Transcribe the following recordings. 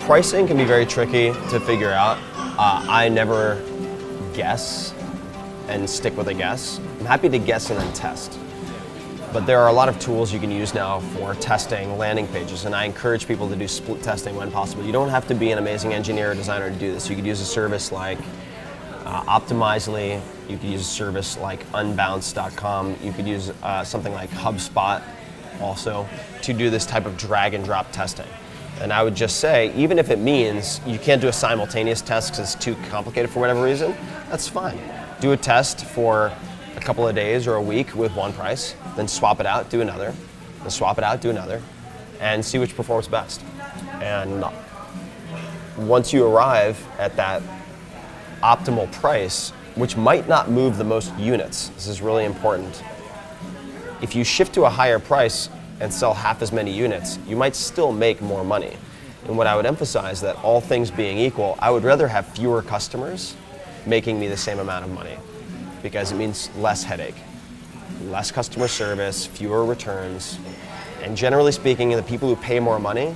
Pricing can be very tricky to figure out. I never guess and stick with a guess. I'm happy to guess and then test. But there are a lot of tools you can use now for testing landing pages, and I encourage people to do split testing when possible. You don't have to be an amazing engineer or designer to do this. You could use a service like Optimizely. You could use a service like Unbounce.com. You could use something like HubSpot also to do this type of drag and drop testing. And I would just say, even if it means you can't do a simultaneous test because it's too complicated for whatever reason, that's fine. Do a test for a couple of days or a week with one price, then swap it out, do another, then swap it out, do another, and see which performs best. And once you arrive at that optimal price, which might not move the most units, this is really important. If you shift to a higher price and sell half as many units, you might still make more money. And what I would emphasize that all things being equal, I would rather have fewer customers making me the same amount of money, because it means less headache, less customer service, fewer returns, and generally speaking, the people who pay more money,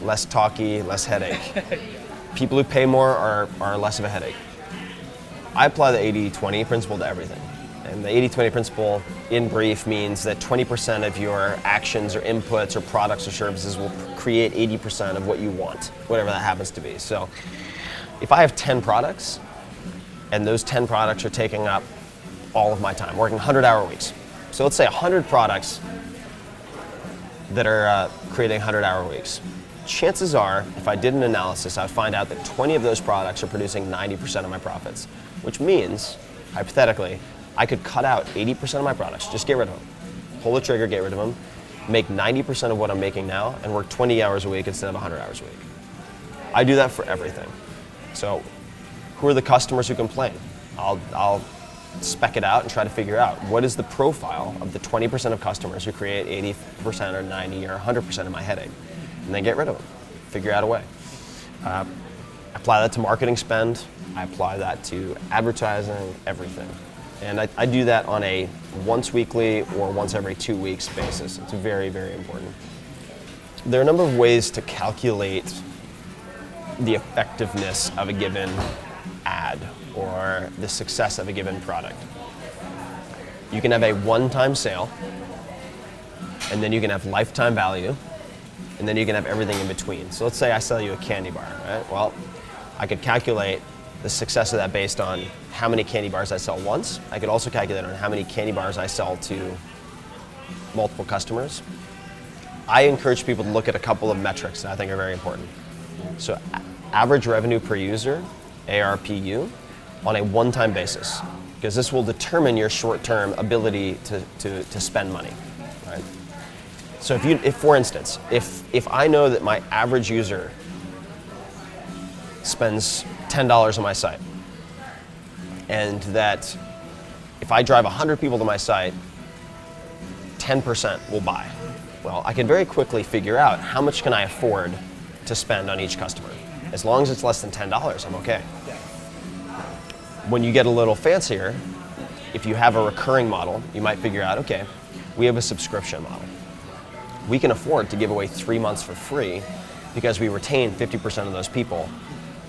less talky, less headache. People who pay more are less of a headache. I apply the 80-20 principle to everything. And the 80-20 principle, in brief, means that 20% of your actions or inputs or products or services will create 80% of what you want, whatever that happens to be. So if I have 10 products, and those 10 products are taking up all of my time, working 100-hour weeks. So let's say 100 products that are creating 100-hour weeks. Chances are, if I did an analysis, I'd find out that 20 of those products are producing 90% of my profits, which means, hypothetically, I could cut out 80% of my products, just get rid of them. Pull the trigger, get rid of them, make 90% of what I'm making now, and work 20 hours a week instead of 100 hours a week. I do that for everything. So who are the customers who complain? I'll spec it out and try to figure out what is the profile of the 20% of customers who create 80% or 90 or 100% of my headache, and then get rid of them, figure out a way. Apply that to marketing spend, I apply that to advertising, everything. And I do that on a once weekly or once every 2 weeks basis. It's very, very important. There are a number of ways to calculate the effectiveness of a given ad or the success of a given product. You can have a one-time sale, and then you can have lifetime value, and then you can have everything in between. So let's say I sell you a candy bar, right? Well, I could calculate the success of that based on how many candy bars I sell once. I could also calculate on how many candy bars I sell to multiple customers. I encourage people to look at a couple of metrics that I think are very important. So average revenue per user, ARPU, on a one-time basis, because this will determine your short-term ability to spend money, right? So if for instance, if I know that my average user spends $10 on my site, and that if I drive 100 people to my site, 10% will buy. Well, I can very quickly figure out how much can I afford to spend on each customer. As long as it's less than $10, I'm okay. When you get a little fancier, if you have a recurring model, you might figure out, okay, we have a subscription model. We can afford to give away 3 months for free because we retain 50% of those people,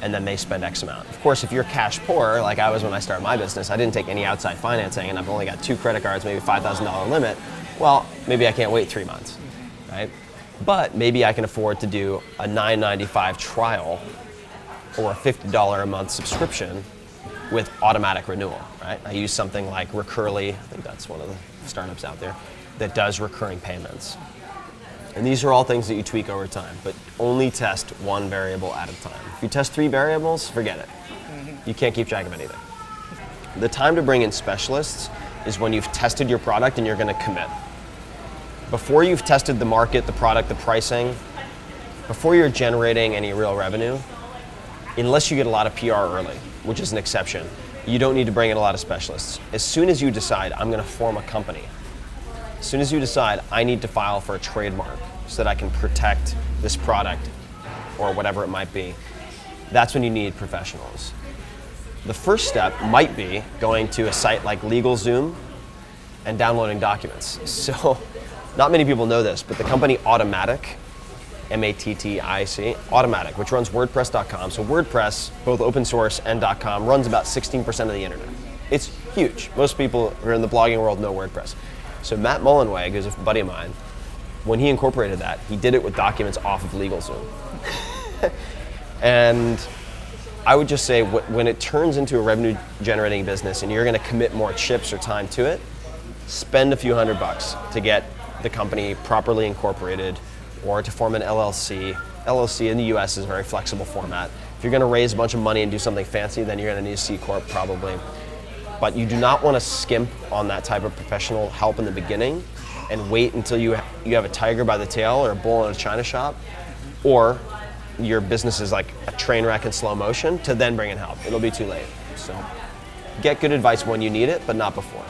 and then they spend X amount. Of course, if you're cash poor, like I was when I started my business, I didn't take any outside financing, and I've only got 2 credit cards, maybe $5,000 limit, well, maybe I can't wait 3 months, right? But maybe I can afford to do a $9.95 trial or a $50 a month subscription with automatic renewal, right? I use something like Recurly, I think that's one of the startups out there, that does recurring payments. And these are all things that you tweak over time, but only test one variable at a time. If you test 3 variables, forget it. You can't keep track of anything. The time to bring in specialists is when you've tested your product and you're gonna commit. Before you've tested the market, the product, the pricing, before you're generating any real revenue, unless you get a lot of PR early, which is an exception, you don't need to bring in a lot of specialists. As soon as you decide, I'm gonna form a company, as soon as you decide, I need to file for a trademark so that I can protect this product or whatever it might be, that's when you need professionals. The first step might be going to a site like LegalZoom and downloading documents. So, not many people know this, but the company Automatic Mattic, Automatic, which runs WordPress.com. So WordPress, both open source and .com, runs about 16% of the internet. It's huge. Most people who are in the blogging world know WordPress. So Matt Mullenweg, who's a buddy of mine, when he incorporated that, he did it with documents off of LegalZoom. And I would just say when it turns into a revenue generating business and you're going to commit more chips or time to it, spend a few $100 to get the company properly incorporated or to form an LLC. LLC in the US is a very flexible format. If you're going to raise a bunch of money and do something fancy, then you're going to need a C Corp probably. But you do not want to skimp on that type of professional help in the beginning and wait until you have a tiger by the tail or a bull in a china shop, or your business is like a train wreck in slow motion to then bring in help. It'll be too late. So get good advice when you need it, but not before.